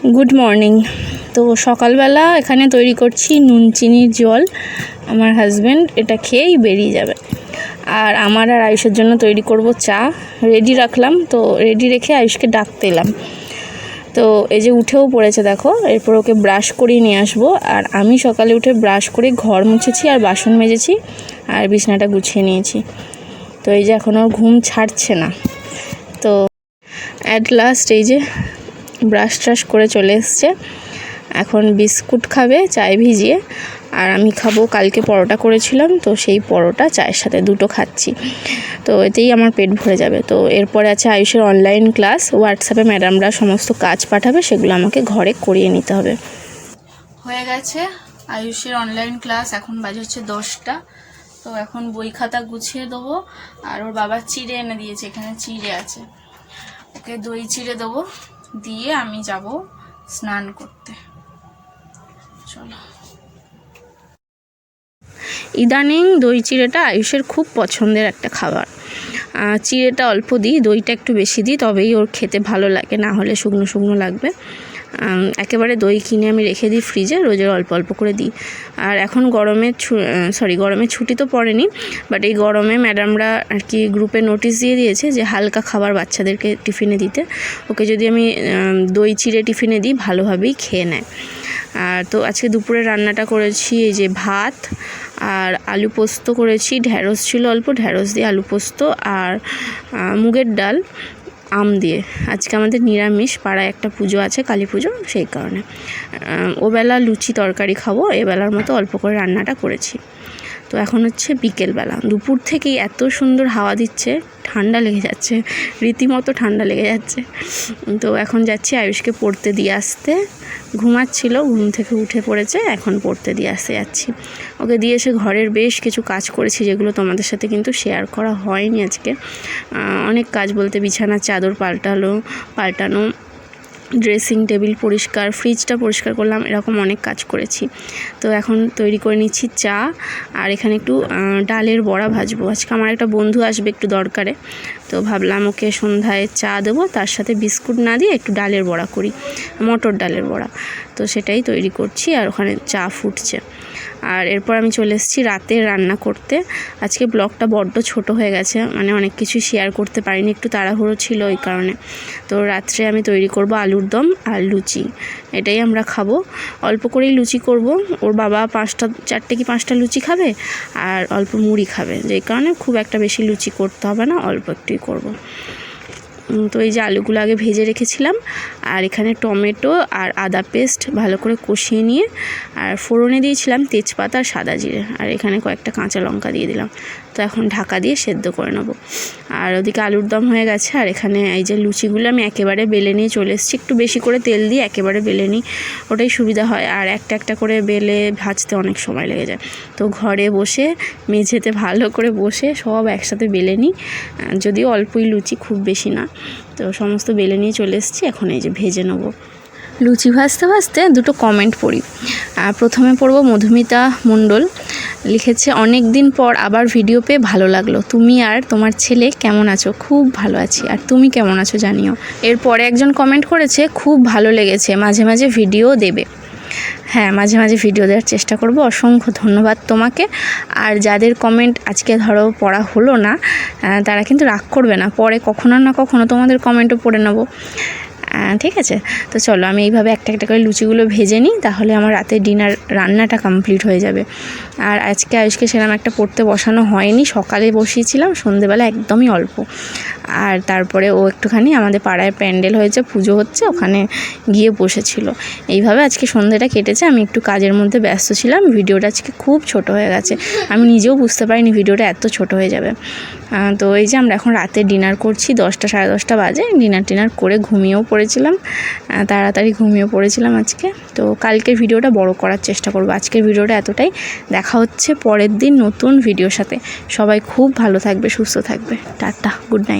Good morning. তো সকালবেলা এখানে তৈরি করছি নুন চিনির জল। আমার হাজব্যান্ড এটা খেয়েই বেরিয়ে যাবে। আর আমার আর আয়ুষের জন্য তৈরি করব চা। রেডি রাখলাম, তো রেডি রেখে আয়ুষকে ডাকতে এলাম। তো এই যে উঠেও পড়েছে দেখো, এরপর ওকে ব্রাশ করিয়ে নিয়ে আসবো। আর আমি সকালে উঠে ব্রাশ করে ঘর মুছেছি আর বাসন মেজেছি আর বিছানাটা গুছিয়ে নিয়েছি। তো এই যে এখন ওর ঘুম ছাড়ছে না। তো অ্যাট লাস্ট এই যে ব্রাশ ট্রাশ করে চলে এসছে। এখন বিস্কুট খাবে চায় ভিজিয়ে, আর আমি খাবো কালকে পরোটা করেছিলাম, তো সেই পরোটা চায়ের সাথে দুটো খাচ্ছি। তো এতেই আমার পেট ভরে যাবে। তো এরপরে আছে আয়ুষের অনলাইন ক্লাস। হোয়াটসঅ্যাপে ম্যাডামরা সমস্ত কাজ পাঠাবে, সেগুলো আমাকে ঘরে করিয়ে নিতে হবে। হয়ে গেছে আয়ুষের অনলাইন ক্লাস, এখন বাজে হচ্ছে 10টা। তো এখন বই খাতা গুছিয়ে দেবো। আর ওর বাবা চিড়ে এনে দিয়েছে, এখানে চিড়ে আছে, ওকে দই চিড়ে দেবো, দিয়ে আমি যাব স্নান করতে। চলো। ইদানিং দই চিড়েটা আয়ুষের খুব পছন্দের একটা খাবার। চিড়েটা অল্প দিই, দইটা একটু বেশি দিই, তবেই ওর খেতে ভালো লাগে, না হলে শুকনো শুকনো লাগবে। একেবারে দই কিনে আমি রেখে দিই ফ্রিজে, রোজের অল্প অল্প করে দিই। আর এখন গরমে ছুটি তো পড়েনি, বাট এই গরমে ম্যাডামরা আর কি গ্রুপে নোটিশ দিয়ে দিয়েছে যে হালকা খাবার বাচ্চাদেরকে টিফিনে দিতে। ওকে যদি আমি দই চিড়ে টিফিনে দিই, ভালোভাবেই খেয়ে নেয়। আর তো আজকে দুপুরে রান্নাটা করেছি এই যে ভাত আর আলু পোস্ত করেছি, ঢ্যাঁড়স ছিল অল্প, ঢ্যাঁড়স দিয়ে আলু পোস্ত, আর মুগের ডাল আম দিয়ে। আজকে আমাদের নিরামিষ, পাড়ায় একটা পুজো আছে, কালী পুজো, সেই কারণে ওবেলা লুচি তরকারি খাবো, এবেলার মতো অল্প করে রান্নাটা করেছি। তো এখন হচ্ছে বিকেলবেলা, দুপুর থেকেই এত সুন্দর হাওয়া দিচ্ছে, ঠান্ডা লেগে যাচ্ছে, রীতিমতো ঠান্ডা লেগে যাচ্ছে। তো এখন যাচ্ছি আয়ুষকে পড়তে দিয়ে আসতে। ঘুমাচ্ছিল, ঘুম থেকে উঠে পড়েছে, এখন পড়তে দিয়ে আসতে যাচ্ছি। ওকে দিয়ে এসে ঘরের বেশ কিছু কাজ করেছি, যেগুলো তোমাদের সাথে কিন্তু শেয়ার করা হয়নি আজকে। অনেক কাজ বলতে বিছানার চাদর পাল্টানো, ড্রেসিং টেবিল পরিষ্কার, ফ্রিজটা পরিষ্কার করলাম, এরকম অনেক কাজ করেছি। তো এখন তৈরি করে নিচ্ছি চা, আর এখানে একটু ডালের বড়া ভাজবো। আজকে আমার একটা বন্ধু আসবে একটু দরকারে, তো ভাবলাম ওকে সন্ধ্যায় চা দেবো, তার সাথে বিস্কুট না দিয়ে একটু ডালের বড়া করি, মটর ডালের বড়া। তো সেটাই তৈরি করছি, আর ওখানে চা ফুটছে। আর এরপর আমি চলে এসেছি রাতের রান্না করতে। আজকে ব্লগটা বড্ড ছোট হয়ে গেছে, মানে অনেক কিছু শেয়ার করতে পারিনি, একটু তাড়াহুড়ো ছিল ওই কারণে। তো রাত্রে আমি তৈরি করব আলুর দম আর লুচি, এটাই আমরা খাবো। অল্প করেই লুচি করব, ওর বাবা 4টে কি 5টা লুচি খাবে, আর অল্প মুড়ি খাবে, যেই কারণে খুব একটা বেশি লুচি করতে হবে না, অল্প একটুই করব। তো এই যে আলুগুলো আগে ভেজে রেখেছিলাম, আর এখানে টমেটো আর আদা পেস্ট ভালো করে কষিয়ে নিয়ে, আর ফোড়নে দিয়েছিলাম তেজপাতা আর সাদা জিরে, আর এখানে কয়েকটা কাঁচা লঙ্কা দিয়ে দিলাম। তো এখন ঢাকা দিয়ে সেদ্ধ করে নেব। আর ওদিকে আলুর দম হয়ে গেছে, আর এখানে এই যে লুচিগুলো আমি একেবারে বেলে নিয়ে চলে এসেছি। একটু বেশি করে তেল দিয়ে একেবারে বেলে নিই, ওটাই সুবিধা হয়, আর একটা একটা করে বেলে ভাজতে অনেক সময় লেগে যায়। তো ঘরে বসে মেঝেতে ভালো করে বসে সব একসাথে বেলে নিই, যদিও অল্পই লুচি, খুব বেশি না। তো সমস্ত বেলে নিয়ে চলে এসেছি, এখন এই যে ভেজে নেব। লুচি ভাজতে ভাজতে দুটো কমেন্ট পড়ি। প্রথমে পড়ব মধুমিতা মণ্ডল, লিখেছে অনেক দিন পর আবার ভিডিও পেয়ে ভালো লাগলো, তুমি আর তোমার ছেলে কেমন আছো? খুব ভালো আছি, আর তুমি কেমন আছো জানিও। এরপরে একজন কমেন্ট করেছে খুব ভালো লেগেছে, মাঝে মাঝে ভিডিও দেবে। হ্যাঁ, মাঝে মাঝে ভিডিও দেওয়ার চেষ্টা করব। অসংখ্য ধন্যবাদ তোমাকে। আর যাদের কমেন্ট আজকে ধরো পড়া হলো না, তারা কিন্তু রাগ করবে না, পরে কখনো না কখনো তোমাদের কমেন্টও পড়ে নেব, ঠিক আছে? তো চলো আমি এইভাবে একটা একটা করে লুচিগুলো ভেজে নিই, তাহলে আমার রাতের ডিনার রান্নাটা কমপ্লিট হয়ে যাবে। আর আজকে আয়ুষকে সেরকম একটা পড়তে বসানো হয়নি, সকালে বসিয়েছিলাম, সন্ধেবেলা একদমই অল্প। আর তারপরে ও একটুখানি আমাদের পাড়ায় প্যান্ডেল হয়েছে, পুজো হচ্ছে, ওখানে গিয়ে বসেছিল। এইভাবে আজকে সন্ধ্যেটা কেটেছে। আমি একটু কাজের মধ্যে ব্যস্ত ছিলাম, ভিডিওটা আজকে খুব ছোট হয়ে গেছে, আমি নিজেও বুঝতে পারিনি ভিডিওটা এত ছোট হয়ে যাবে। তো এই যে আমরা এখন রাতে ডিনার করছি, 10টা সাড়ে 10টা বাজে। ডিনার করে ঘুমিয়েও পড়েছিলাম, তাড়াতাড়ি ঘুমিয়ে পড়েছিলাম আজকে। তো কালকের ভিডিওটা বড় করার চেষ্টা করব, আজকের ভিডিওটা এতটাই। দেখা হচ্ছে পরের দিন নতুন ভিডিওর সাথে। সবাই খুব ভালো থাকবে, সুস্থ থাকবে। Tata, good night.